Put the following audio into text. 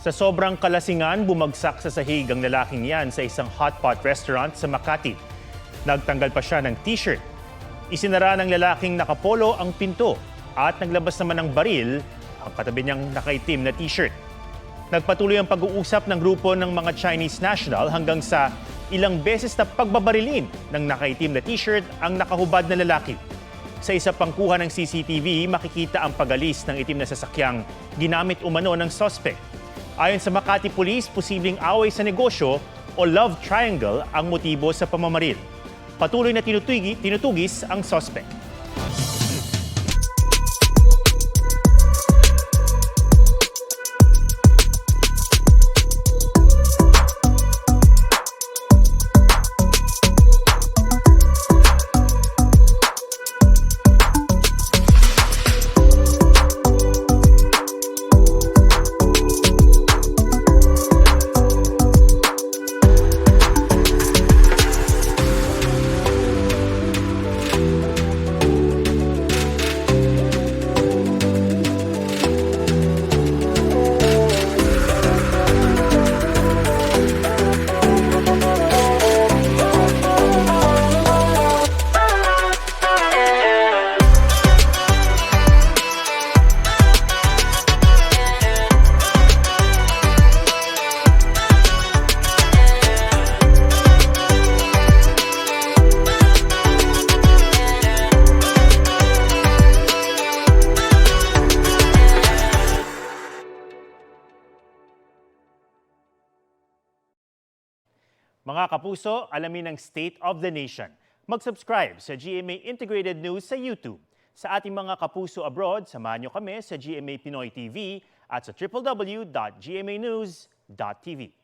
Sa sobrang kalasingan, bumagsak sa sahig ang lalaking yan sa isang hotpot restaurant sa Makati. Nagtanggal pa siya ng t-shirt. Isinara ng lalaking nakapolo ang pinto at naglabas naman ng baril ang katabi niyang nakaitim na t-shirt. Nagpatuloy ang pag-uusap ng grupo ng mga Chinese national hanggang sa ilang beses na pagbabarilin ng nakaitim na t-shirt ang nakahubad na lalaki. Sa isa pang kuha ng CCTV, makikita ang pagalis ng itim na sasakyang ginamit umano ng suspect. Ayon sa Makati Police, posibleng away sa negosyo o love triangle ang motibo sa pamamaril. Patuloy na tinutugis ang suspect. Mga kapuso, alamin ang State of the Nation. Mag-subscribe sa GMA Integrated News sa YouTube. Sa ating mga kapuso abroad, samahan niyo kami sa GMA Pinoy TV at sa www.gmanews.tv.